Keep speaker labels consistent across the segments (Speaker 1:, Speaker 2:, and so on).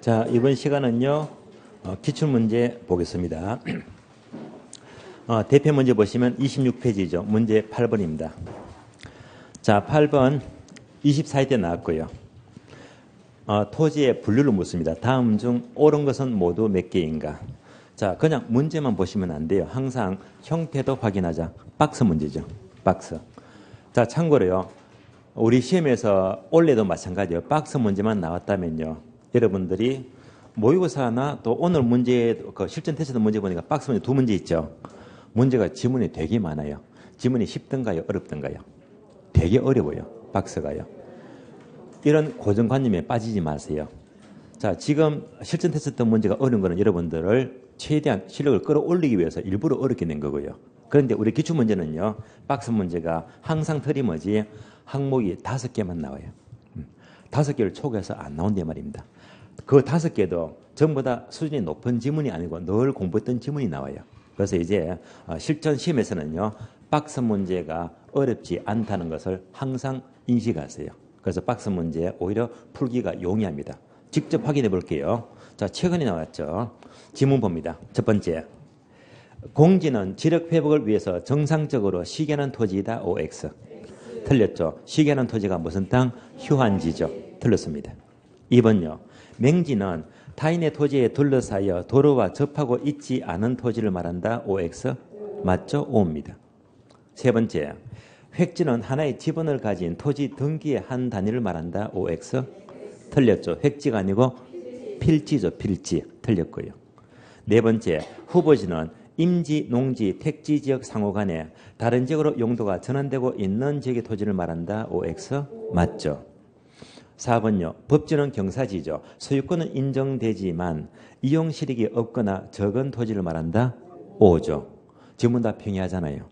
Speaker 1: 자, 이번 시간은요, 기출문제 보겠습니다. 대표 문제 보시면 26페이지죠. 문제 8번입니다. 자, 8번 24회 때 나왔고요. 토지의 분류를 묻습니다. 다음 중 옳은 것은 모두 몇 개인가? 자, 그냥 문제만 보시면 안 돼요. 항상 형태도 확인하자. 박스 문제죠. 박스. 자, 참고로요. 우리 시험에서 올해도 마찬가지예요. 박스 문제만 나왔다면요. 여러분들이 모의고사나 또 오늘 문제, 실전 테스트 문제 보니까 박스 문제 두 문제 있죠. 문제가 지문이 되게 많아요. 지문이 쉽던가요? 어렵던가요? 되게 어려워요. 박스가요. 이런 고정관념에 빠지지 마세요. 자, 지금 실전 테스트 문제가 어려운 거는 여러분들을 최대한 실력을 끌어올리기 위해서 일부러 어렵게 낸 거고요. 그런데 우리 기출문제는요. 박스 문제가 항상 틀림없이 항목이 5개만 나와요. 5개를 초과해서 안 나온단 말입니다. 그 5개도 전부 다 수준이 높은 지문이 아니고 늘 공부했던 지문이 나와요. 그래서 이제 실전 시험에서는요. 박스 문제가 어렵지 않다는 것을 항상 인식하세요. 그래서 박스 문제 오히려 풀기가 용이합니다. 직접 확인해 볼게요. 자, 최근에 나왔죠. 지문 봅니다. 첫 번째. 공지는 지력 회복을 위해서 정상적으로 쉬게하는 토지이다. OX. 틀렸죠. 쉬게하는 토지가 무슨 땅? 휴한지죠. 틀렸습니다. 2번요. 맹지는 타인의 토지에 둘러싸여 도로와 접하고 있지 않은 토지를 말한다. OX. 맞죠? O입니다. 세 번째. 획지는 하나의 지번을 가진 토지 등기의 한 단위를 말한다. OX. 틀렸죠. 획지가 아니고 필지죠. 필지. 틀렸고요. 네 번째. 후보지는 임지, 농지, 택지 지역 상호 간에 다른 지역으로 용도가 전환되고 있는 지역의 토지를 말한다. OX. 맞죠. 4번요. 법지는 경사지죠. 소유권은 인정되지만 이용 실익이 없거나 적은 토지를 말한다. O죠. 지문 다 평이하잖아요.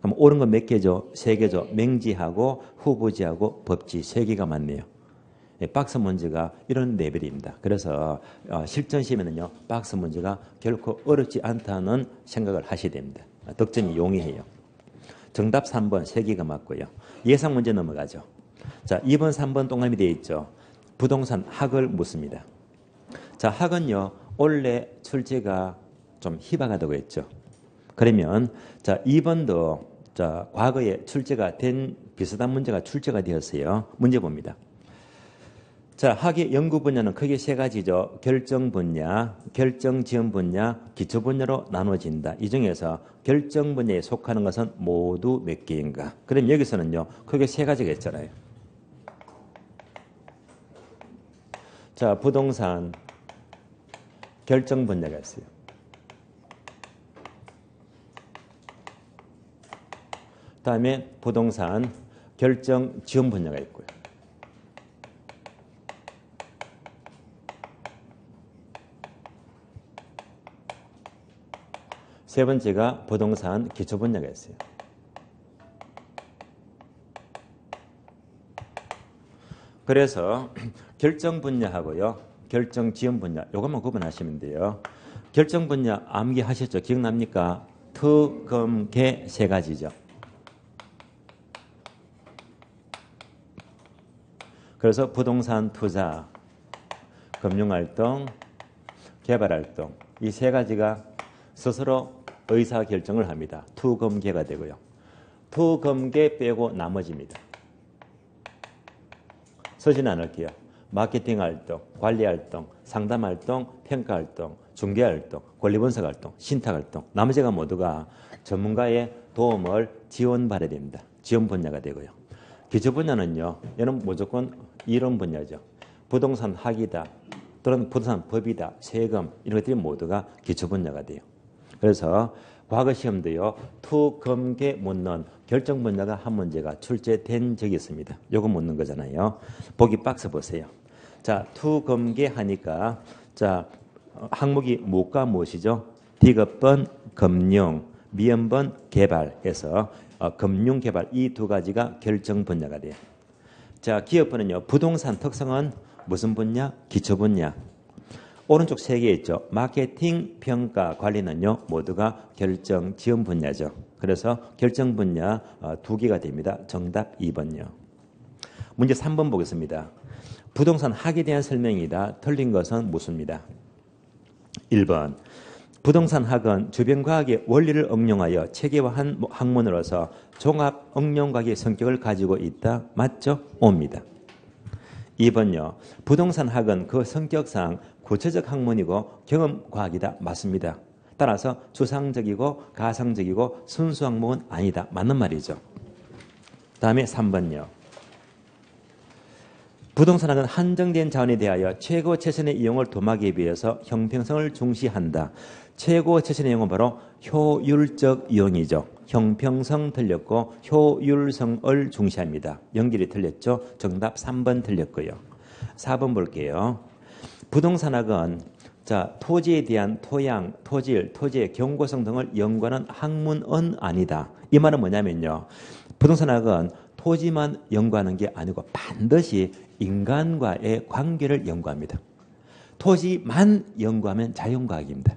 Speaker 1: 그럼 옳은 건 몇 개죠? 3개죠. 맹지하고 후보지하고 법지 3개가 맞네요. 박스 문제가 이런 레벨입니다. 그래서 실전 시험에는요. 박스 문제가 결코 어렵지 않다는 생각을 하셔야 됩니다. 덕점이 용이해요. 정답 3번 3개가 맞고요. 예상 문제 넘어가죠. 자, 2번, 3번 동그라미 되어 있죠. 부동산 학을 묻습니다. 자, 학은요. 원래 출제가 좀 희박하다고 했죠. 그러면 자, 2번도 자, 과거에 출제가 된 비슷한 문제가 출제가 되었어요. 문제 봅니다. 자, 학의 연구 분야는 크게 3가지죠. 결정 분야, 결정 지원 분야, 기초 분야로 나눠진다. 이 중에서 결정 분야에 속하는 것은 모두 몇 개인가? 그럼 여기서는요. 크게 3가지가 있잖아요. 자, 부동산 결정 분야가 있어요. 다음에 부동산 결정 지원 분야가 있고요. 세 번째가 부동산 기초 분야가 있어요. 그래서 결정 분야하고요. 결정 지원 분야 이것만 구분하시면 돼요. 결정 분야 암기하셨죠? 기억납니까? 투, 금, 개 3가지죠. 그래서 부동산 투자, 금융활동, 개발활동 이 3가지가 스스로 의사결정을 합니다. 투금계가 되고요. 투금계 빼고 나머지입니다. 쓰지는 않을게요. 마케팅활동, 관리활동, 상담활동, 평가활동, 중개활동, 권리분석활동, 신탁활동 나머지가 모두가 전문가의 도움을 지원받아야 됩니다. 지원 분야가 되고요. 기초 분야는요. 얘는 무조건 이론 분야죠. 부동산 학이다. 또는 부동산 법이다. 세금 이런 것들이 모두가 기초 분야가 돼요. 그래서 과거 시험도요. 투금계 묻는 결정 분야가 한 문제가 출제된 적이 있습니다. 요거 묻는 거잖아요. 보기 박스 보세요. 자, 투금계 하니까 자, 항목이 무엇과 무엇이죠? 디귿번 금융, 미음번 개발해서 금융개발 이 2가지가 결정 분야가 돼요. 자, 기업번은요. 부동산 특성은 무슨 분야? 기초 분야. 오른쪽 3개 있죠. 마케팅, 평가, 관리는요. 모두가 결정 지원 분야죠. 그래서 결정 분야 2개가 됩니다. 정답 2번요. 문제 3번 보겠습니다. 부동산 학에 대한 설명이다. 틀린 것은 무엇입니다. 1번. 부동산 학은 주변과학의 원리를 응용하여 체계화한 학문으로서 종합 응용과학의 성격을 가지고 있다. 맞죠? 옵니다. 2번요. 부동산 학은 그 성격상 구체적 학문이고 경험과학이다. 맞습니다. 따라서 추상적이고 가상적이고 순수 학문은 아니다. 맞는 말이죠. 다음에 3번요. 부동산학은 한정된 자원에 대하여 최고 최선의 이용을 도모하기 위해서 형평성을 중시한다. 최고 최선의 이용은 바로 효율적 이용이죠. 형평성 틀렸고 효율성을 중시합니다. 연결이 틀렸죠. 정답 3번 틀렸고요. 4번 볼게요. 부동산학은 토지에 대한 토양, 토질, 토지의 경고성 등을 연구하는 학문은 아니다. 이 말은 뭐냐면요. 부동산학은 토지만 연구하는 게 아니고 반드시 인간과의 관계를 연구합니다. 토지만 연구하면 자연과학입니다.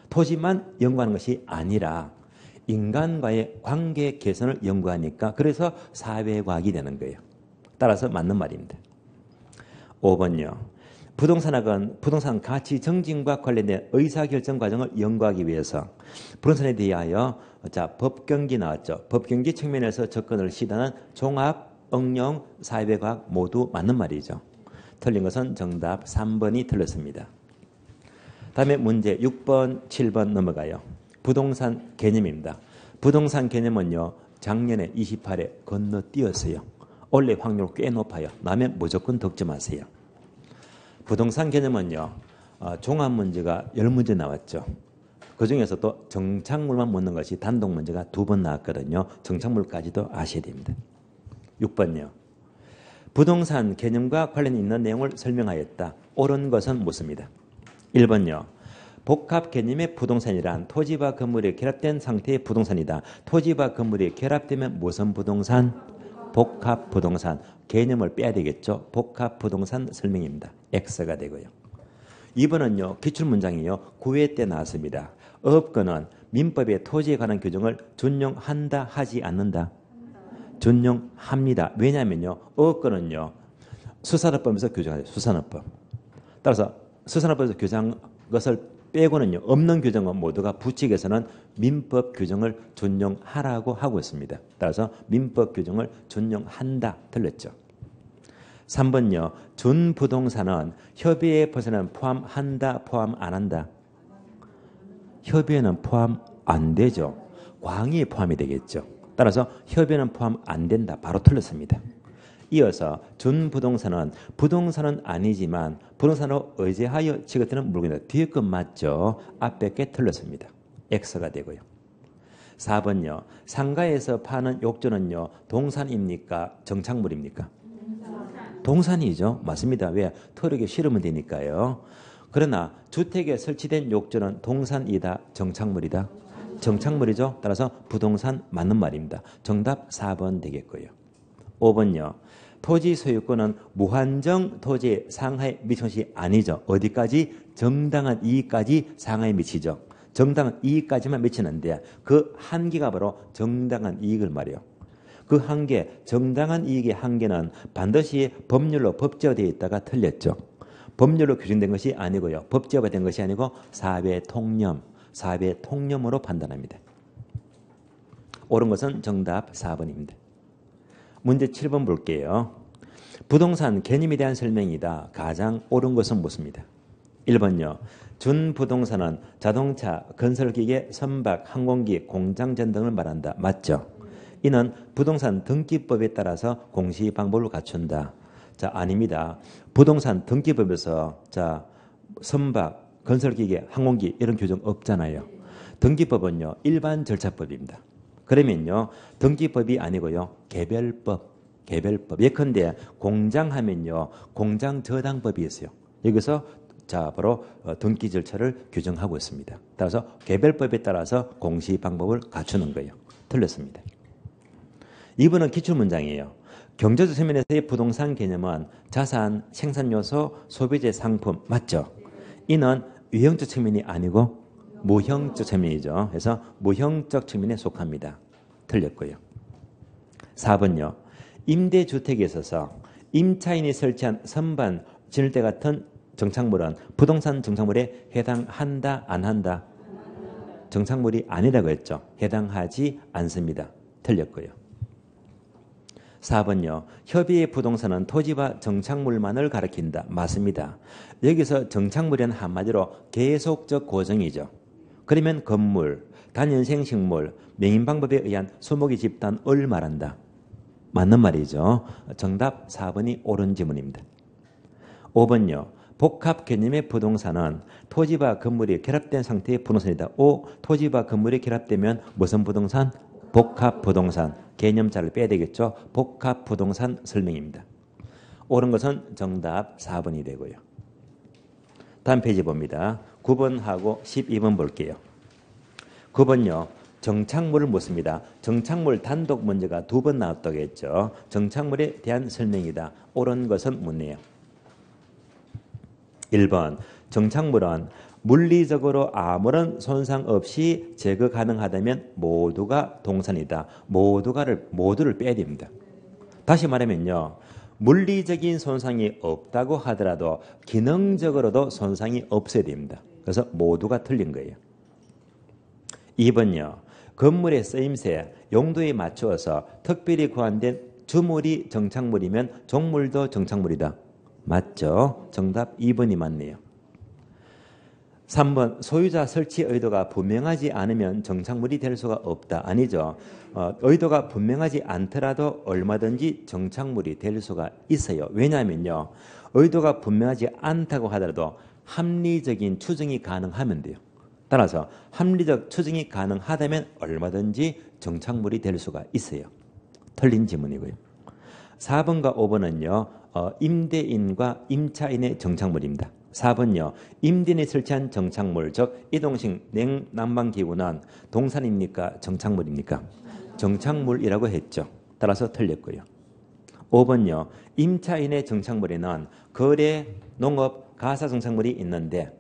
Speaker 1: 토지만 연구하는 것이 아니라 인간과의 관계 개선을 연구하니까 그래서 사회과학이 되는 거예요. 따라서 맞는 말입니다. 5번요. 부동산학은 부동산 가치 정진과 관련된 의사결정 과정을 연구하기 위해서 부동산에 대하여 법경기 나왔죠. 법경기 측면에서 접근을 시도하는 종합, 응용, 사회과학 모두 맞는 말이죠. 틀린 것은 정답 3번이 틀렸습니다. 다음에 문제 6번, 7번 넘어가요. 부동산 개념입니다. 부동산 개념은요. 작년에 28회 건너뛰었어요. 원래 확률 꽤 높아요. 나면 무조건 득점하세요. 부동산 개념은요. 종합 문제가 10문제 나왔죠. 그중에서도 정착물만 묻는 것이 단독 문제가 2번 나왔거든요. 정착물까지도 아셔야 됩니다. 6번요. 부동산 개념과 관련 있는 내용을 설명하였다. 옳은 것은 무엇입니다. 1번요. 복합 개념의 부동산이란 토지와 건물이 결합된 상태의 부동산이다. 토지와 건물이 결합되면 무슨 부동산? 복합 부동산. 개념을 빼야 되겠죠. 복합 부동산 설명입니다. X가 되고요. 2번은요. 기출문장이요. 9회 때 나왔습니다. 업권은 민법의 토지에 관한 규정을 준용한다 하지 않는다. 준용합니다. 왜냐하면요. 업권은요. 수산업법에서 규정하죠. 수산업법. 따라서 수산업법에서 규정한 것을 빼고는요. 없는 규정은 모두가 부칙에서는 민법 규정을 준용하라고 하고 있습니다. 따라서 민법 규정을 준용한다. 틀렸죠. 3번요. 준부동산은 협의에 벗어난 포함한다. 포함 안 한다. 협의에는 포함 안 되죠. 광의에 포함이 되겠죠. 따라서 협의에는 포함 안 된다. 바로 틀렸습니다. 이어서 준부동산은 부동산은 아니지만 부동산으로 의제하여 취급되는 물건이다. 뒤에 것 맞죠? 앞에 게 틀렸습니다. X가 되고요. 4번요. 상가에서 파는 욕조는요. 동산입니까? 정착물입니까? 동산이죠. 맞습니다. 왜? 터르게 실으면 되니까요. 그러나 주택에 설치된 욕조는 동산이다. 정착물이다. 정착물이죠. 따라서 부동산 맞는 말입니다. 정답 4번 되겠고요. 5번요. 토지 소유권은 무한정 토지의 상하에 미치는 것이 아니죠. 어디까지? 정당한 이익까지 상하에 미치죠. 정당한 이익까지만 미치는데 그 한계가 바로 정당한 이익을 말이에요. 그 한계, 정당한 이익의 한계는 반드시 법률로 법제화되어 있다가 틀렸죠. 법률로 규정된 것이 아니고요. 법제화가 된 것이 아니고 사회 통념으로 판단합니다. 옳은 것은 정답 4번입니다. 문제 7번 볼게요. 부동산 개념에 대한 설명이다. 가장 옳은 것은 무엇입니다. 1번요. 준부동산은 자동차, 건설기계, 선박, 항공기, 공장전 등을 말한다. 맞죠? 이는 부동산 등기법에 따라서 공시 방법을 갖춘다. 아닙니다. 부동산 등기법에서 선박, 건설기계, 항공기 이런 규정 없잖아요. 등기법은요. 일반 절차법입니다. 그러면요. 등기법이 아니고요. 개별법. 예컨대 공장하면요. 공장저당법이 있어요. 여기서 바로 등기 절차를 규정하고 있습니다. 따라서 개별법에 따라서 공시 방법을 갖추는 거예요. 틀렸습니다. 2번은 기출문장이에요. 경제적 측면에서의 부동산 개념은 자산, 생산요소, 소비재, 상품 맞죠? 이는 유형적 측면이 아니고 무형적 측면이죠. 그래서 무형적 측면에 속합니다. 틀렸고요. 4번요. 임대주택에 있어서 임차인이 설치한 선반, 진열대 같은 정착물은 부동산 정착물에 해당한다, 안 한다? 정착물이 아니라고 했죠. 해당하지 않습니다. 틀렸고요. 4번요. 협의의 부동산은 토지와 정착물만을 가리킨다. 맞습니다. 여기서 정착물은 한마디로 계속적 고정이죠. 그러면 건물, 단연생 식물, 명인방법에 의한 수목의 집단을 말한다. 맞는 말이죠. 정답 4번이 옳은 지문입니다. 5번요. 복합 개념의 부동산은 토지와 건물이 결합된 상태의 부동산이다. 5. 토지와 건물이 결합되면 무슨 부동산? 복합 부동산. 개념자를 빼야 되겠죠. 복합 부동산 설명입니다. 옳은 것은 정답 4번이 되고요. 다음 페이지 봅니다. 9번하고 12번 볼게요. 9번요. 정착물을 묻습니다. 정착물 단독 문제가 2번 나왔다고 했죠. 정착물에 대한 설명이다. 옳은 것은 묻네요. 1번. 정착물은 물리적으로 아무런 손상 없이 제거 가능하다면 모두가 동산이다. 모두를 빼야 됩니다. 다시 말하면요. 물리적인 손상이 없다고 하더라도 기능적으로도 손상이 없어야 됩니다. 그래서 모두가 틀린 거예요. 2번요. 건물의 쓰임새, 용도에 맞추어서 특별히 구한된 주물이 정착물이면 종물도 정착물이다. 맞죠? 정답 2번이 맞네요. 3번. 소유자 설치 의도가 분명하지 않으면 정착물이 될 수가 없다. 아니죠. 의도가 분명하지 않더라도 얼마든지 정착물이 될 수가 있어요. 왜냐하면요. 의도가 분명하지 않다고 하더라도 합리적인 추정이 가능하면 돼요. 따라서 합리적 추정이 가능하다면 얼마든지 정착물이 될 수가 있어요. 틀린 지문이고요. 4번과 5번은요. 임대인과 임차인의 정착물입니다. 4번요. 임대인이 설치한 정착물, 즉 이동식 냉난방기구는 동산입니까? 정착물입니까? 정착물이라고 했죠. 따라서 틀렸고요. 5번요. 임차인의 정착물에는 거래, 농업, 가사 정착물이 있는데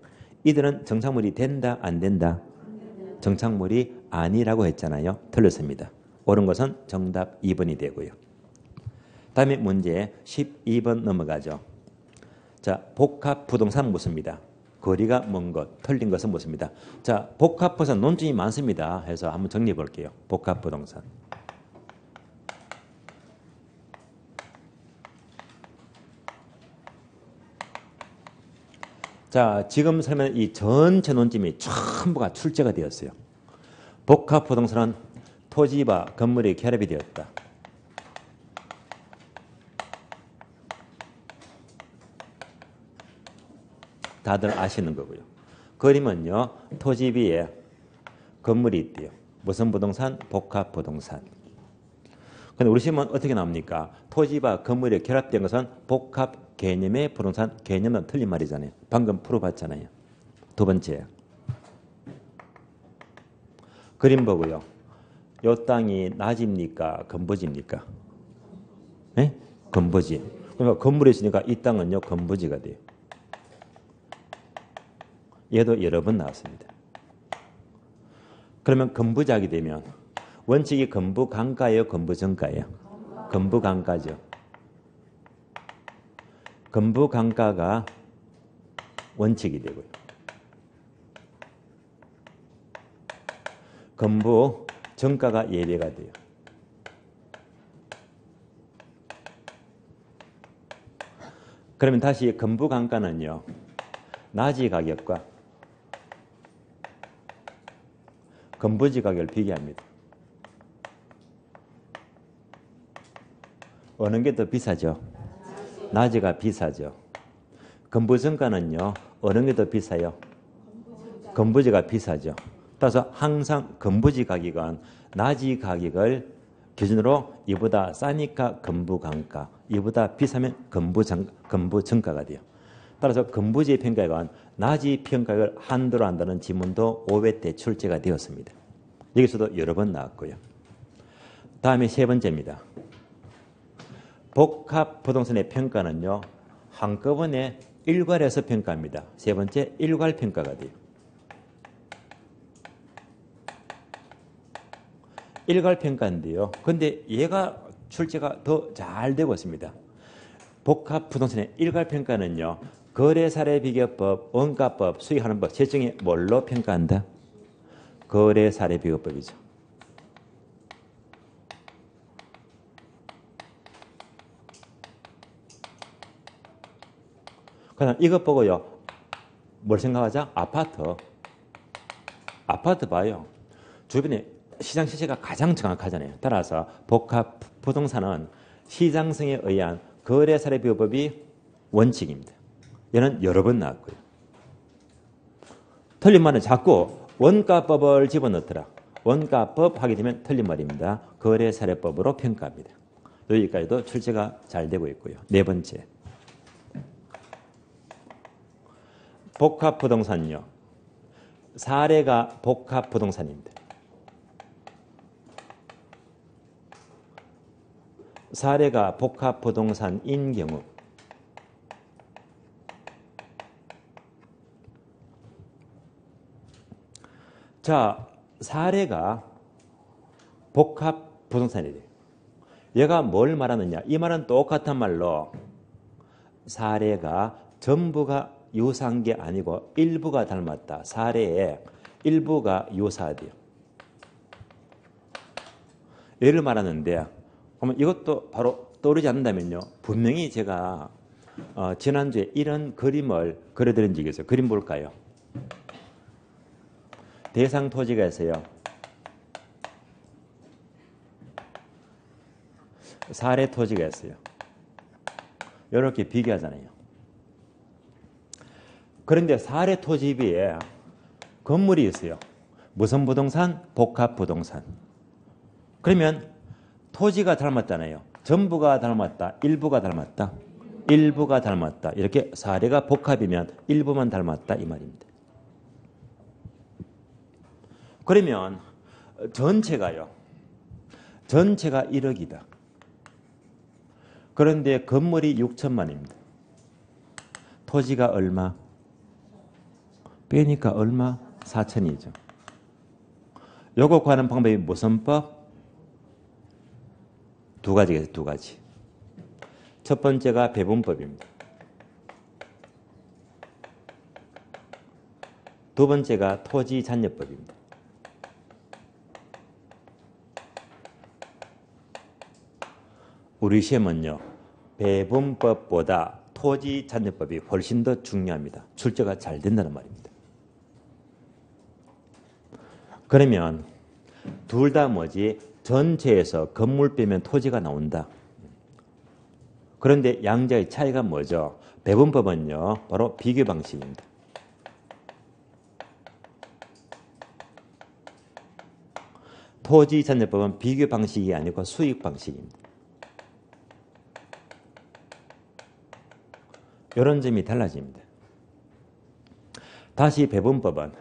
Speaker 1: 이들은 정착물이 된다, 안 된다? 정착물이 아니라고 했잖아요. 틀렸습니다. 옳은 것은 정답 2번이 되고요. 다음에 문제 12번 넘어가죠. 자, 복합 부동산 묻습니다. 거리가 먼 것, 틀린 것은 묻습니다. 자, 복합 부동산 논증이 많습니다. 해서 한번 정리해 볼게요. 복합 부동산. 자, 지금 설명 이 전체 논점이 전부가 출제가 되었어요. 복합 부동산은 토지와 건물이 결합이 되었다. 다들 아시는 거고요. 그림은요. 토지 위에 건물이 있대요. 무슨 부동산? 복합 부동산. 근데 우리 시험은 어떻게 나옵니까? 토지와 건물이 결합된 것은 복합 개념의 부동산. 개념은 틀린 말이잖아요. 방금 풀어봤잖아요. 두 번째. 그림 보고요. 요 땅이 낮입니까? 건부지입니까? 네? 건부지. 그러니까 건물이 있으니까 이 땅은요. 건부지가 돼요. 얘도 여러 번 나왔습니다. 그러면 건부지하게 되면 원칙이 건부강가예요? 건부정가예요? 건부강가죠. 건부강가가 원칙이 되고요. 건부정가가 예외가 돼요. 그러면 다시 건부강가는요. 낮이 가격과 건부지 가격을 비교합니다. 어느 게 더 비싸죠? 낮이가 비싸죠. 건부정가는요. 어느 게 더 비싸요? 건부지가 비싸죠. 따라서 항상 건부지 가격은 낮이 가격을 기준으로 이보다 싸니까 건부강가, 이보다 비싸면 건부정가가 돼요. 따라서 건부지의 평가액은 낮이 평가액을 한도로 한다는 지문도 5회 때 출제가 되었습니다. 여기서도 여러 번 나왔고요. 다음에 세 번째입니다. 복합 부동산의 평가는요. 한꺼번에 일괄해서 평가합니다. 세 번째 일괄 평가가 돼요. 일괄 평가인데요. 근데 얘가 출제가 더 잘 되고 있습니다. 복합 부동산의 일괄평가는요. 거래사례비교법, 원가법, 수익하는 법 셋 중에 뭘로 평가한다? 거래사례비교법이죠. 그다음 이것 보고요. 뭘 생각하자? 아파트 봐요. 주변에 시장 시세가 가장 정확하잖아요. 따라서 복합 부동산은 시장성에 의한 거래사례비교법이 원칙입니다. 얘는 여러 번 나왔고요. 틀린 말은 자꾸 원가법을 집어넣더라. 원가법 하게 되면 틀린 말입니다. 거래사례법으로 평가합니다. 여기까지도 출제가 잘 되고 있고요. 네 번째. 복합부동산요. 사례가 복합부동산입니다. 사례가 복합부동산인 경우 자, 사례가 복합부동산이래요. 얘가 뭘 말하느냐? 이 말은 똑같은 말로 사례가 전부가 유사한 게 아니고 일부가 닮았다. 사례의 일부가 유사하대요. 얘를 말하는데 그러면 이것도 바로 떠오르지 않는다면요. 분명히 제가 지난주에 이런 그림을 그려드린 적이 있어요. 그림 볼까요? 대상 토지가 있어요. 사례 토지가 있어요. 이렇게 비교하잖아요. 그런데 사례 토지 위에 건물이 있어요. 무슨 부동산? 복합부동산. 그러면 토지가 닮았잖아요. 전부가 닮았다. 일부가 닮았다. 일부가 닮았다. 이렇게 사례가 복합이면 일부만 닮았다 이 말입니다. 그러면 전체가 1억이다. 그런데 건물이 6천만입니다. 토지가 얼마? 빼니까 얼마? 4천이죠. 요거 구하는 방법이 무슨 법? 두 가지겠어요. 두 가지. 첫 번째가 배분법입니다. 두 번째가 토지잔여법입니다. 우리 시험은요. 배분법보다 토지잔여법이 훨씬 더 중요합니다. 출제가 잘 된다는 말입니다. 그러면 둘 다 뭐지? 전체에서 건물 빼면 토지가 나온다. 그런데 양자의 차이가 뭐죠? 배분법은요. 바로 비교 방식입니다. 토지잔여법은 비교 방식이 아니고 수익 방식입니다. 이런 점이 달라집니다. 다시 배분법은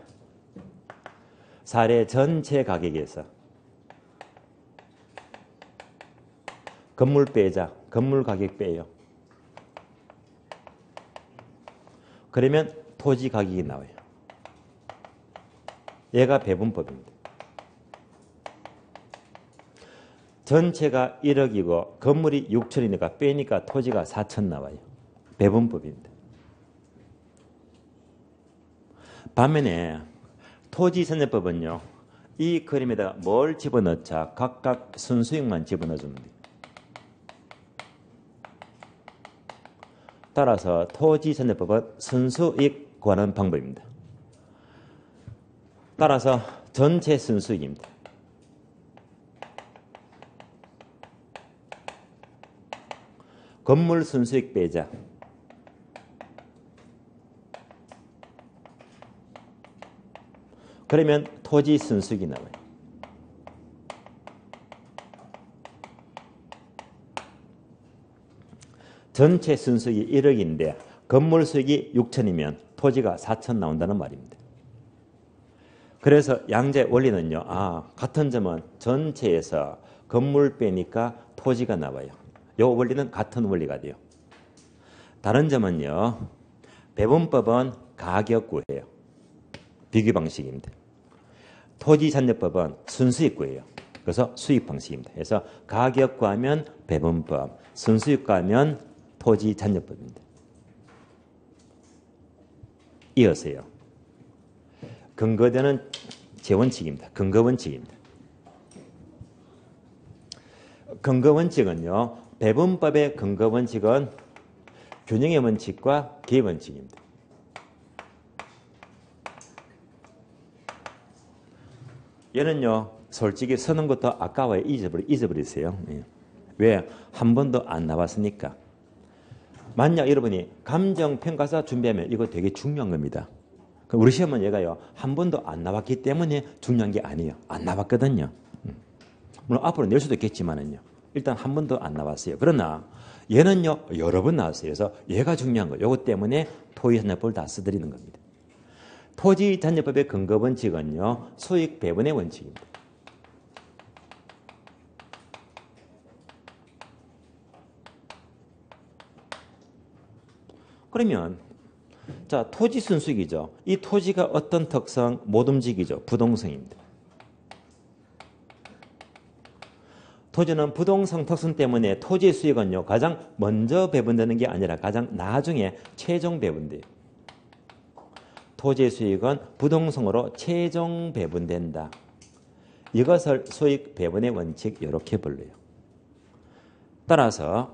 Speaker 1: 사례 전체 가격에서 건물 빼자. 건물 가격 빼요. 그러면 토지 가격이 나와요. 얘가 배분법입니다. 전체가 1억이고 건물이 6천이니까 빼니까 토지가 4천 나와요. 배분법입니다. 반면에 토지선여법은요. 이 그림에다가 뭘 집어넣자? 각각 순수익만 집어넣어줍니다. 따라서 토지선여법은 순수익 구하는 방법입니다. 따라서 전체 순수익입니다. 건물 순수익 빼자. 그러면 토지 순수익이 나와요. 전체 순수익이 1억인데 건물 수익이 6천이면 토지가 4천 나온다는 말입니다. 그래서 양자의 원리는요. 같은 점은 전체에서 건물 빼니까 토지가 나와요. 이 원리는 같은 원리가 돼요. 다른 점은요. 배분법은 가격 구해요. 비교 방식입니다. 토지잔여법은 순수익 구해요. 그래서 수익 방식입니다. 그래서 가격 구하면 배분법, 순수익 구하면 토지잔여법입니다. 이어서요. 근거되는 재원칙입니다. 근거원칙입니다. 근거원칙은요. 배분법의 근거원칙은 균형의 원칙과 기회원칙입니다. 얘는요. 솔직히 쓰는 것도 아까워요. 잊어버리세요. 예. 왜? 한 번도 안 나왔으니까. 만약 여러분이 감정평가서 준비하면 이거 되게 중요한 겁니다. 우리 시험은 얘가요. 한 번도 안 나왔기 때문에 중요한 게 아니에요. 안 나왔거든요. 물론 앞으로 낼 수도 있겠지만은요. 일단 한 번도 안 나왔어요. 그러나 얘는요. 여러 번 나왔어요. 그래서 얘가 중요한 거예요. 이것 때문에 토지잔여법을 다 써드리는 겁니다. 토지잔여법의 근거 원칙은요. 수익 배분의 원칙입니다. 그러면 자, 토지 순수익이죠. 이 토지가 어떤 특성? 못 움직이죠. 부동성입니다. 토지는 부동성 특성 때문에 토지의 수익은요. 가장 먼저 배분되는 게 아니라 가장 나중에 최종 배분돼요. 토지의 수익은 부동성으로 최종 배분된다. 이것을 수익 배분의 원칙 이렇게 불러요. 따라서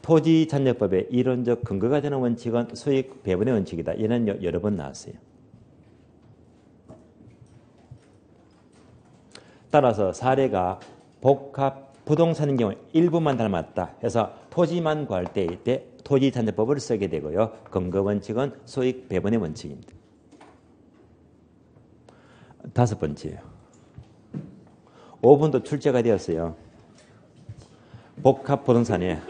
Speaker 1: 토지잔여법의 이론적 근거가 되는 원칙은 수익 배분의 원칙이다. 얘는 여러 번 나왔어요. 따라서 사례가 복합 부동산인 경우 일부만 닮았다 해서 토지만 구할 때 토지잔여법을 쓰게 되고요. 근거 원칙은 수익 배분의 원칙입니다. 다섯 번째요. 5분도 출제가 되었어요. 복합부동산에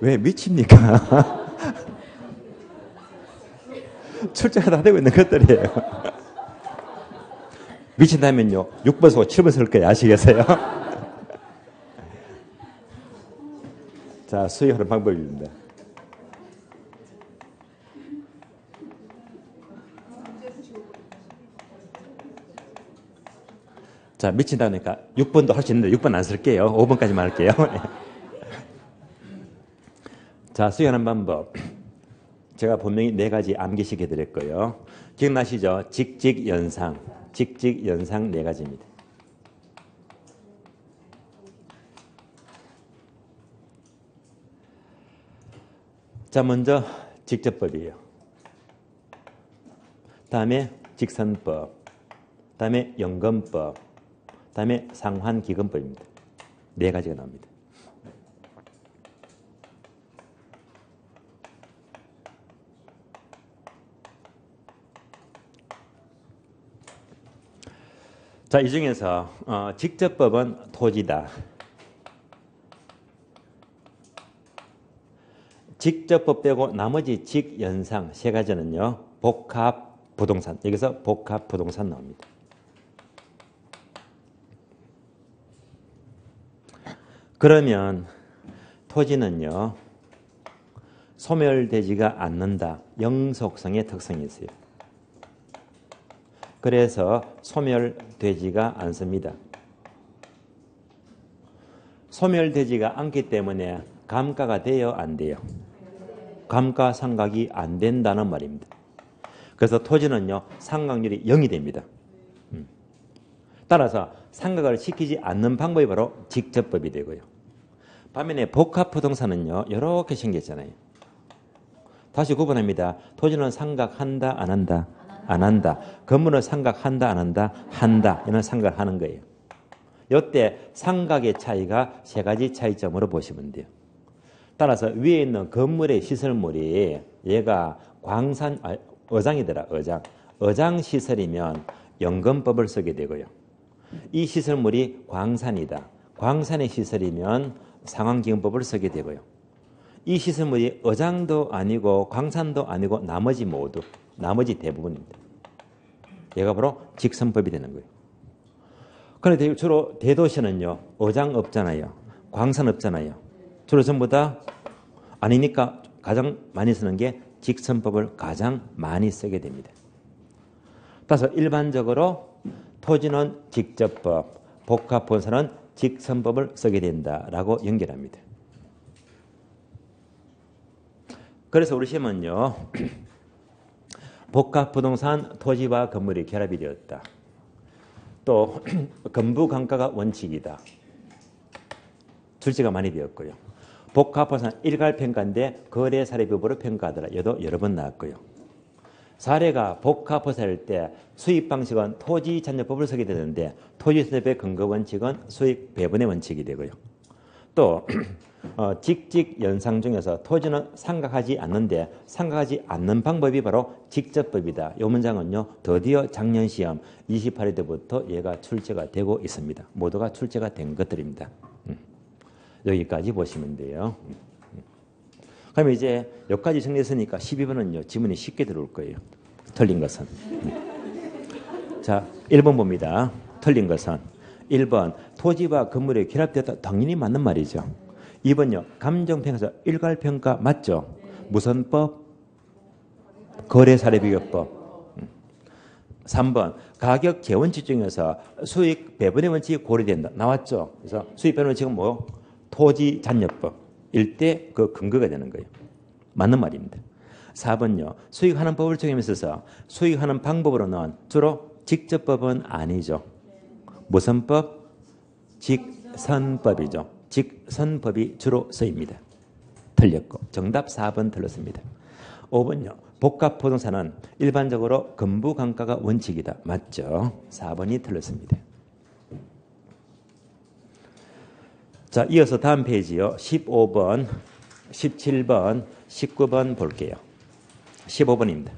Speaker 1: 왜 미칩니까? 출제가 다 되고 있는 것들이에요. 미친다면요 6번 쓰고 7번 쓸 거예요. 아시겠어요? 자, 수익하는 방법입니다. 자, 미친다니까 6번도 할 수 있는데 6번 안 쓸게요. 5번까지만 할게요. 자, 수익하는 방법. 제가 분명히 4가지 암기시켜 드렸고요. 기억나시죠? 직직, 연상 4가지입니다. 자, 먼저 직접법이에요. 다음에 직선법, 다음에 연금법, 다음에 상환기금법입니다. 4가지가 나옵니다. 자, 이 중에서 직접법은 토지다. 직접법 빼고 나머지 직연상 3가지는요. 복합부동산. 여기서 복합부동산 나옵니다. 그러면 토지는요. 소멸되지가 않는다. 영속성의 특성이 있어요. 그래서 소멸되지가 않습니다. 소멸되지가 않기 때문에 감가가 돼요? 안 돼요? 감가상각이 안 된다는 말입니다. 그래서 토지는요. 상각률이 0이 됩니다. 따라서 상각을 시키지 않는 방법이 바로 직접법이 되고요. 반면에 복합부동산은요. 이렇게 생겼잖아요. 다시 구분합니다. 토지는 상각한다 안 한다? 안 한다. 건물은 상각한다 안 한다? 한다. 이는 상각하는 거예요. 이때 상각의 차이가 3가지 차이점으로 보시면 돼요. 따라서 위에 있는 건물의 시설물이 얘가 어장이더라. 어장 시설이면 연금법을 쓰게 되고요. 이 시설물이 광산이다. 광산의 시설이면 상환기금법을 쓰게 되고요. 이 시설물이 어장도 아니고 광산도 아니고 나머지 대부분입니다. 얘가 바로 직선법이 되는 거예요. 그런데 주로 대도시는요. 어장 없잖아요. 광산 없잖아요. 주로 전부 다 아니니까 가장 많이 쓰는 게 직선법을 가장 많이 쓰게 됩니다. 따라서 일반적으로 토지는 직접법, 복합부동산은 직선법을 쓰게 된다라고 연결합니다. 그래서 우리 시험은요. 복합부동산 토지와 건물이 결합이 되었다. 또 건부강가가 원칙이다. 출제가 많이 되었고요. 복합부동산 일괄평가인데 거래 사례 부분으로 평가하더라. 얘도 여러 번 나왔고요. 사례가 복합부동산일 때 수익 방식은 토지 잔여법을 쓰게 되는데 토지 세법의 근거 원칙은 수익 배분의 원칙이 되고요. 또 직직 연상 중에서 토지는 상각하지 않는데 상각하지 않는 방법이 바로 직접법이다. 이 문장은요. 드디어 작년 시험 28회 때부터 얘가 출제가 되고 있습니다. 모두가 출제가 된 것들입니다. 여기까지 보시면 돼요. 그러면 이제 여기까지 정리했으니까 12번은요. 지문이 쉽게 들어올 거예요. 틀린 것은. 자, 1번 봅니다. 틀린 것은 1번 토지와 건물이 결합되었다. 당연히 맞는 말이죠. 2번요. 감정평가에서 일괄평가 맞죠? 무슨 법? 거래사례비교법. 3번 가격 재원칙 중에서 수익 배분의 원칙이 고려된다. 나왔죠? 그래서 수익 배분 원칙은 뭐? 토지 잔여법일 때 그 근거가 되는 거예요. 맞는 말입니다. 4번요. 수익하는 법을 적용에 있어서 수익하는 방법으로는 주로 직접법은 아니죠. 무슨 법? 직선법이죠. 직선법이 주로 쓰입니다. 틀렸고 정답 4번 틀렸습니다. 5번요. 복합부동산은 일반적으로 건부강가가 원칙이다. 맞죠? 4번이 틀렸습니다. 자, 이어서 다음 페이지요. 15번, 17번, 19번 볼게요. 15번입니다.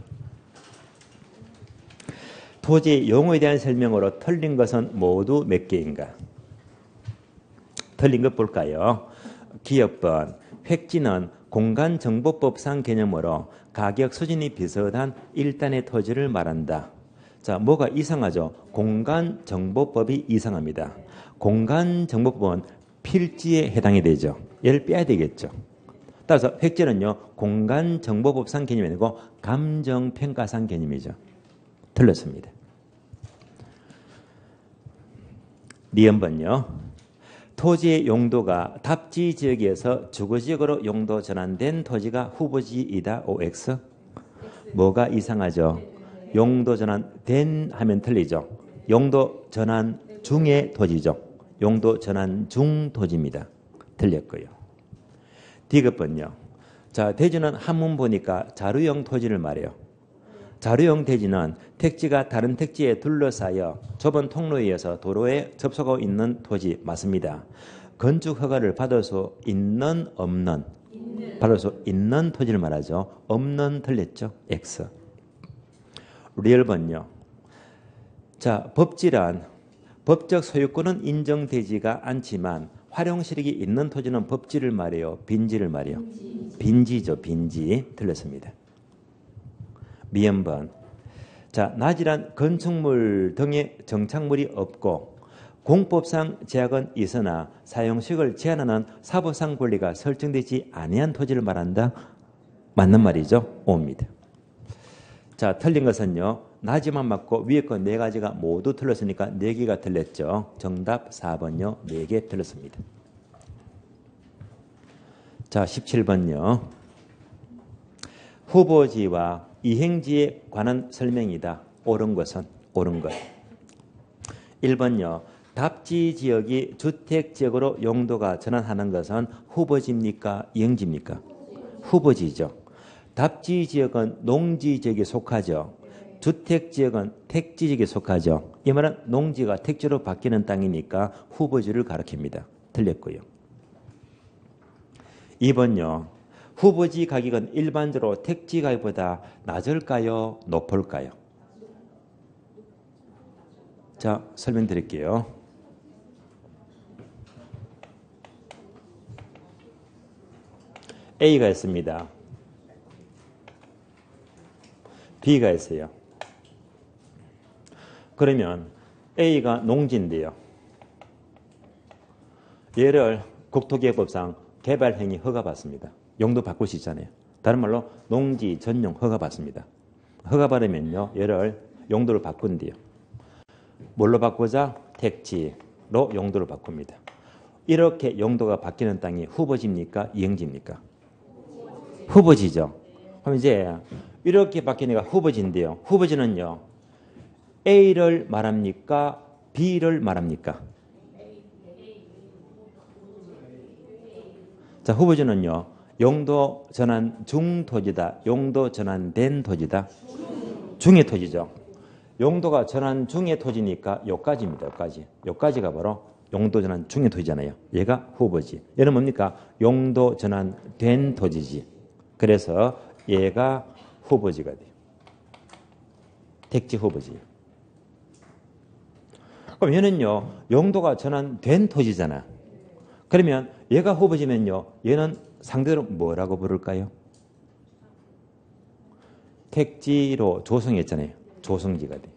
Speaker 1: 토지 용어에 대한 설명으로 틀린 것은 모두 몇 개인가? 틀린 것 볼까요? 기업번, 획지는 공간정보법상 개념으로 가격 수준이 비슷한 일단의 토지를 말한다. 자, 뭐가 이상하죠? 공간정보법이 이상합니다. 공간정보법은 필지에 해당이 되죠. 얘를 빼야 되겠죠. 따라서 획지는요. 공간정보법상 개념이 아니고 감정평가상 개념이죠. 틀렸습니다. 니은번요. 토지의 용도가 답지 지역에서 주거지역으로 용도 전환된 토지가 후보지이다. OX. 뭐가 이상하죠? 용도 전환된 하면 틀리죠. 용도 전환 중의 토지죠. 용도 전환 중 토지입니다. 틀렸고요. 디귿번요. 자, 대지는 한문 보니까 자루형 토지를 말해요. 자루형 대지는 택지가 다른 택지에 둘러싸여 좁은 통로에 의해서 도로에 접속하고 있는 토지 맞습니다. 건축 허가를 받을 수 있는 없는 받을 수 있는 토지를 말하죠. 없는 틀렸죠. X. 리얼번요. 자, 법지란 법적 소유권은 인정되지가 않지만 활용 실익이 있는 토지는 법지를 말해요. 빈지를 말해요. 빈지죠. 빈지. 틀렸습니다. 미연번. 자, 낮이란 건축물 등의 정착물이 없고 공법상 제약은 있으나 사용식을 제한하는 사법상 권리가 설정되지 아니한 토지를 말한다. 맞는 말이죠. O입니다. 자, 틀린 것은요. 낮이만 맞고 위에 거 네 가지가 모두 틀렸으니까 네 개가 틀렸죠. 정답 4번요. 네 개 틀렸습니다. 자, 17번요. 후보지와 이행지에 관한 설명이다. 옳은 것은 옳은 것. 1번요. 답지 지역이 주택지역으로 용도가 전환하는 것은 후보지입니까? 이행지입니까? 후보지죠. 답지 지역은 농지지역에 속하죠. 주택지역은 택지지역에 속하죠. 이 말은 농지가 택지로 바뀌는 땅이니까 후보지를 가리킵니다. 틀렸고요. 2번요. 후보지 가격은 일반적으로 택지 가격보다 낮을까요? 높을까요? 자, 설명드릴게요. A가 있습니다. B가 있어요. 그러면 A가 농지인데요. 얘를 국토기획법상 개발행위 허가받습니다. 용도 바꿀 수 있잖아요. 다른 말로 농지 전용 허가받습니다. 허가받으면요. 얘를 용도를 바꾼대요. 뭘로 바꾸자? 택지로 용도를 바꿉니다. 이렇게 용도가 바뀌는 땅이 후보지입니까? 이행지입니까? 후보지죠. 그럼 이제 이렇게 바뀌니까 후보지인데요. 후보지는요. A를 말합니까? B를 말합니까? 자, 후보지는요. 용도 전환 중 토지다. 용도 전환된 토지다. 중의 토지죠. 용도가 전환 중의 토지니까 요까지입니다. 요까지. 요까지가 바로 용도 전환 중의 토지잖아요. 얘가 후보지. 얘는 뭡니까? 용도 전환된 토지지. 그래서 얘가 후보지가 돼요. 택지 후보지. 그럼 얘는요. 용도가 전환된 토지잖아. 그러면 얘가 후보지면요. 얘는 상대로 뭐라고 부를까요? 택지로 조성했잖아요. 조성지가 돼요.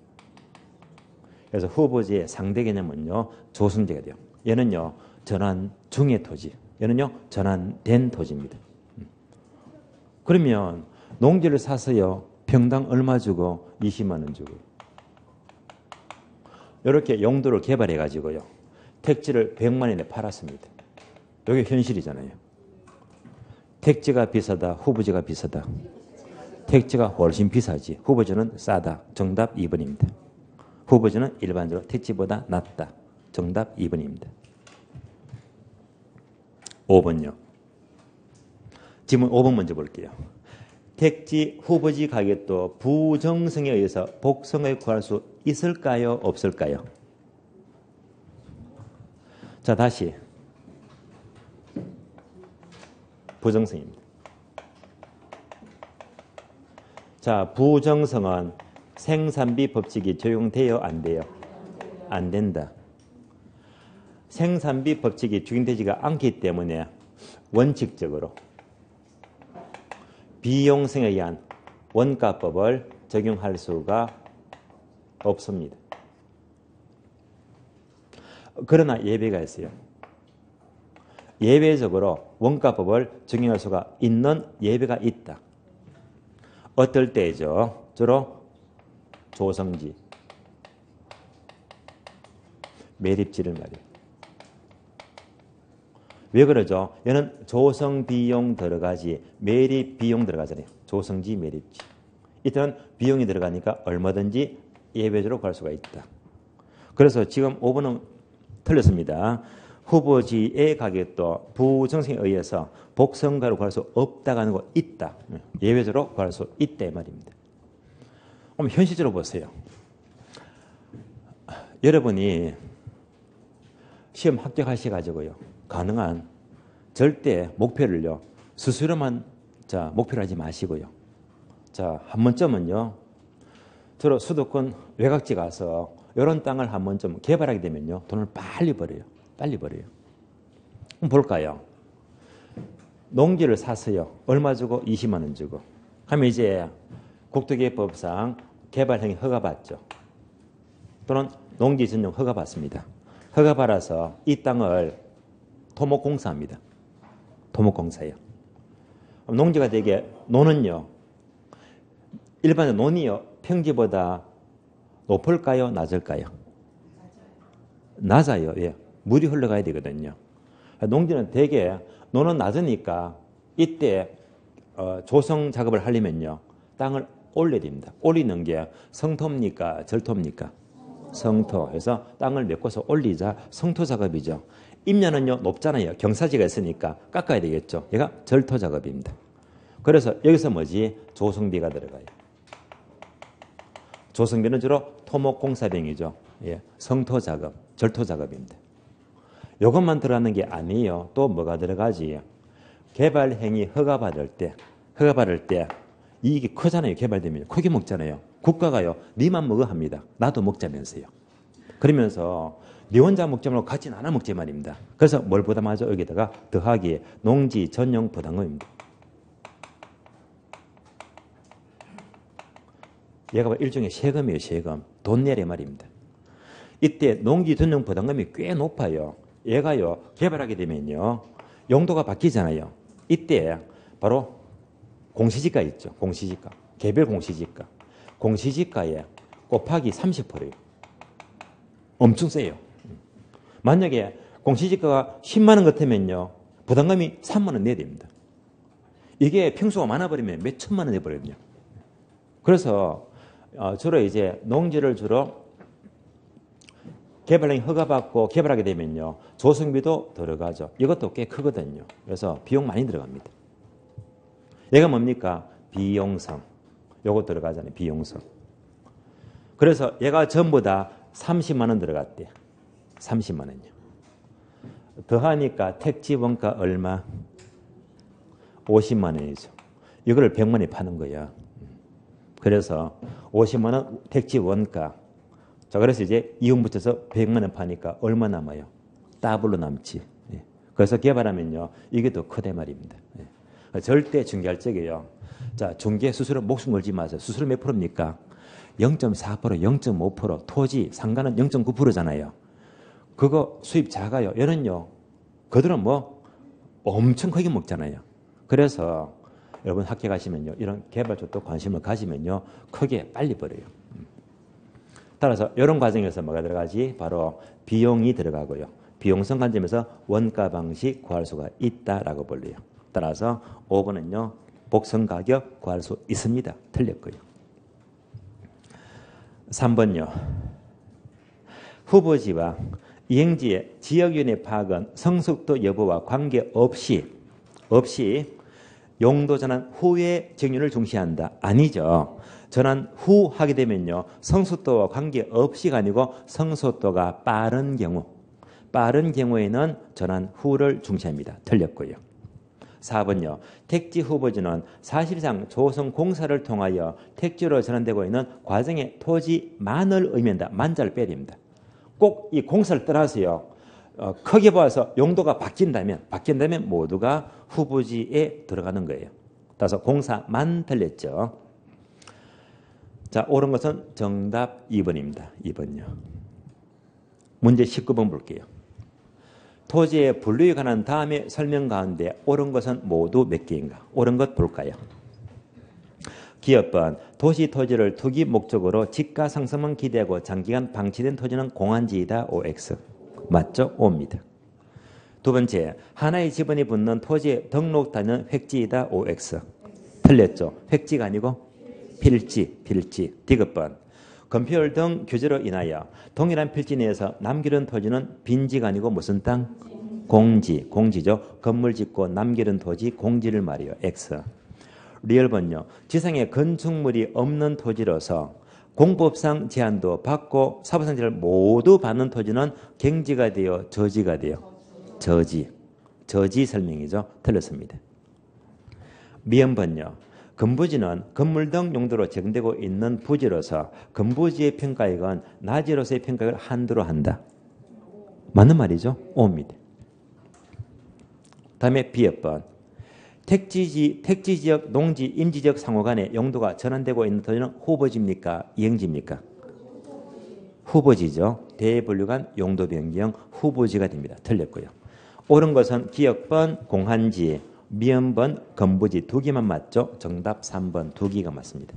Speaker 1: 그래서 후보지의 상대 개념은요. 조성지가 돼요. 얘는요. 전환 중의 토지. 얘는요. 전환된 토지입니다. 그러면 농지를 사서요. 평당 얼마 주고? 20만 원 주고. 이렇게 용도를 개발해 가지고요. 택지를 100만 원에 팔았습니다. 이게 현실이잖아요. 택지가 비싸다. 후보지가 비싸다. 택지가 훨씬 비싸지. 후보지는 싸다. 정답 2번입니다. 후보지는 일반적으로 택지보다 낫다. 정답 2번입니다. 5번요. 지문 5번 먼저 볼게요. 택지 후보지 가격도 부정성에 의해서 복성을 구할 수 있을까요? 없을까요? 자, 다시. 부정성입니다. 자, 부정성은 생산비 법칙이 적용돼요? 안 돼요? 안 된다. 생산비 법칙이 적용되지가 않기 때문에 원칙적으로 비용성에 의한 원가법을 적용할 수가 없습니다. 그러나 예외가 있어요. 예외적으로 원가법을 적용할 수가 있는 예외가 있다. 어떨 때죠? 주로 조성지, 매립지를 말이에요. 왜 그러죠? 얘는 조성 비용 들어가지 매립 비용 들어가잖아요. 조성지, 매립지. 이때는 비용이 들어가니까 얼마든지 예외적으로 갈 수가 있다. 그래서 지금 5번은 틀렸습니다. 후보지의 가격도 부정성에 의해서 복성가로 구할 수 없다고 하는 거 있다. 예외적으로 구할 수 있다 이 말입니다. 그럼 현실적으로 보세요. 여러분이 시험 합격하셔가지고요. 가능한 절대 목표를요. 스스로만 목표로 하지 마시고요. 자, 한 번쯤은요. 주로 수도권 외곽지 가서 이런 땅을 한 번쯤 개발하게 되면요. 돈을 빨리 벌어요. 빨리 벌어요. 한번 볼까요? 농지를 샀어요. 얼마 주고? 20만 원 주고. 하면 이제 국토개발법상 개발행위 허가받죠. 또는 농지 전용 허가받습니다. 허가받아서 이 땅을 토목공사합니다. 토목공사예요. 농지가 되게 논은요. 일반적 논이요. 평지보다 높을까요? 낮을까요? 낮아요. 예. 물이 흘러가야 되거든요. 농지는 되게 논은 낮으니까 이때 조성 작업을 하려면요. 땅을 올려야 됩니다. 올리는 게 성토입니까? 절토입니까? 성토. 그래서 땅을 메꿔서 올리자 성토 작업이죠. 임야는요. 높잖아요. 경사지가 있으니까 깎아야 되겠죠. 얘가 절토 작업입니다. 그래서 여기서 뭐지? 조성비가 들어가요. 조성비는 주로 토목공사비용이죠. 예. 성토 작업, 절토 작업입니다. 이것만 들어가는 게 아니에요. 또 뭐가 들어가지? 개발행위 허가받을 때 이익이 크잖아요. 개발되면 크게 먹잖아요. 국가가요. 니만 먹어 합니다. 나도 먹자면서요. 그러면서 니 혼자 먹자면 같이 나눠 먹지 말입니다. 그래서 뭘 부담하죠? 여기다가 더하기 농지 전용 부담금입니다. 얘가 일종의 세금이에요. 세금. 돈 내래 말입니다. 이때 농지 전용 부담금이 꽤 높아요. 얘가요. 개발하게 되면요. 용도가 바뀌잖아요. 이때 바로 공시지가 있죠. 공시지가. 개별 공시지가. 공시지가에 곱하기 30%예요. 엄청 세요. 만약에 공시지가가 10만 원 같으면요. 부담금이 3만 원 내야 됩니다. 이게 평수가 많아버리면 몇 천만 원 돼버거든요. 그래서 주로 이제 농지를 주로 개발령이 허가받고 개발하게 되면요. 조성비도 들어가죠. 이것도 꽤 크거든요. 그래서 비용 많이 들어갑니다. 얘가 뭡니까? 비용성. 요거 들어가잖아요. 비용성. 그래서 얘가 전부 다 30만 원 들어갔대요. 30만 원이요. 더하니까 택지 원가 얼마? 50만 원이죠. 이걸 100만 원에 파는 거야. 그래서 50만 원 택지 원가. 자, 그래서 이제 이윤 붙여서 100만 원 파니까 얼마 남아요? 더블로 남지. 그래서 개발하면요. 이게 더 크대 말입니다. 절대 중개할 적이에요. 자, 중개 수수료 목숨 걸지 마세요. 수수료 몇 프로입니까? 0.4%, 0.5%, 토지, 상가는 0.9%잖아요. 그거 수입 작아요. 얘는요. 그들은 뭐 엄청 크게 먹잖아요. 그래서 여러분 학교 가시면요. 이런 개발 쪽도 관심을 가지면요. 크게 빨리 벌어요. 따라서 이런 과정에서 뭐가 들어가지? 바로 비용이 들어가고요. 비용성 관점에서 원가 방식 구할 수가 있다라고 볼래요. 따라서 5번은요. 복선 가격 구할 수 있습니다. 틀렸고요. 3번요. 후보지와 이행지의 지역위원회 파악은 성숙도 여부와 관계없이 용도 전환 후의 정률을 중시한다. 아니죠. 전환 후 하게 되면요. 성숙도와 관계없이가 아니고 성숙도가 빠른 경우에는 전환 후를 중시합니다. 틀렸고요. 4번요. 택지 후보지는 사실상 조성 공사를 통하여 택지로 전환되고 있는 과정의 토지만을 의미한다. 만자를 빼야 됩니다. 꼭 이 공사를 따라서요. 크게 봐서 용도가 바뀐다면 모두가 후보지에 들어가는 거예요. 따라서 공사만 틀렸죠. 자, 옳은 것은 정답 2번입니다. 2번요. 문제 19번 볼게요. 토지의 분류에 관한 다음의 설명 가운데 옳은 것은 모두 몇 개인가? 옳은 것 볼까요? 기업번 도시 토지를 투기 목적으로 지가 상승만 기대하고 장기간 방치된 토지는 공한지이다. OX. 맞죠? O입니다. 두 번째, 하나의 지번이 붙는 토지의 등록 단위는 획지이다. OX. 틀렸죠? 획지가 아니고 필지. 디귿번 건폐율 등 규제로 인하여 동일한 필지 내에서 남기른 토지는 빈지가 아니고 무슨 땅? 공지죠. 건물 짓고 남기른 토지 공지를 말이요. X. 리얼번요. 지상에 건축물이 없는 토지로서 공법상 제한도 받고 사법상 제한을 모두 받는 토지는 갱지가 되어 저지가 돼요. 저지 설명이죠. 틀렸습니다. 미연번요. 건부지는 건물 등 용도로 제공되고 있는 부지로서 건부지의 평가액은 낮이로서의 평가액을 한도로 한다. 맞는 말이죠? O입니다. 다음에 B번. 택지지역, 농지, 임지지역 상호 간의 용도가 전환되고 있는 토지는 후보지입니까? 이행지입니까? 후보지죠. 대분류간 용도 변경 후보지가 됩니다. 틀렸고요. 옳은 것은 기역번, 공한지, 미연번, 건부지 두 개만 맞죠? 정답 3번 두 개가 맞습니다.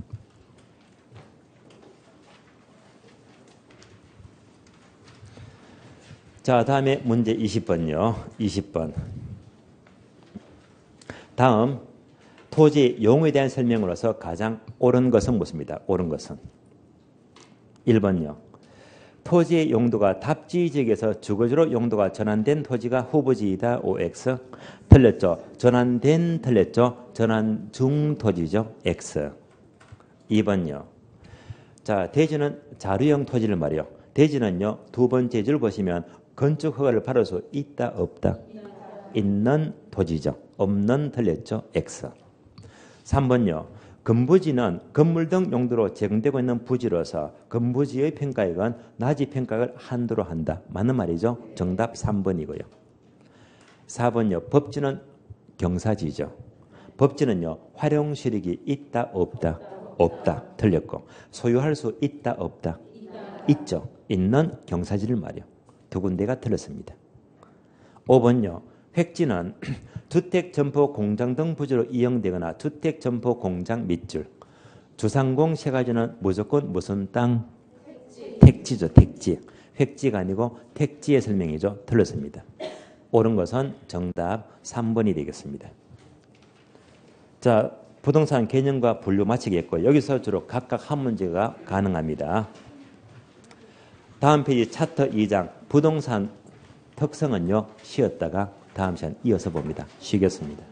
Speaker 1: 자, 다음에 문제 20번요. 20번. 다음 토지 용어에 대한 설명으로서 가장 옳은 것은 무엇입니다? 옳은 것은 1번요. 토지의 용도가 답지지역에서 주거지로 용도가 전환된 토지가 후보지이다. OX. 틀렸죠. 전환된 틀렸죠. 전환 중 토지죠. X. 2번요. 자, 대지는 자료형 토지를 말이요. 대지는요. 두 번째 줄 보시면 건축 허가를 받을 수 있다 없다. 있는 토지죠. 없는 틀렸죠. X. 3번요. 건부지는 건물 등 용도로 제공되고 있는 부지로서 건부지의 평가액은 낮이 평가액을 한도로 한다. 맞는 말이죠. 정답 3번이고요. 4번요. 법지는 경사지죠. 법지는요. 활용 실익이 있다 없다. 없다. 틀렸고 소유할 수 있다 없다. 있죠. 있는 경사지를 말이요. 두 군데가 틀렸습니다. 5번요. 획지는 주택, 점포, 공장 등 부지로 이용되거나 주택, 점포, 공장 밑줄. 주상공 세 가지는 무조건 무슨 땅? 택지죠. 택지. 획지가 아니고 택지의 설명이죠. 틀렸습니다. 옳은 것은 정답 3번이 되겠습니다. 자, 부동산 개념과 분류 마치겠고 여기서 주로 각각 한 문제가 가능합니다. 다음 페이지 차트 2장 부동산 특성은요. 쉬었다가 다음 시간 이어서 봅니다. 쉬겠습니다.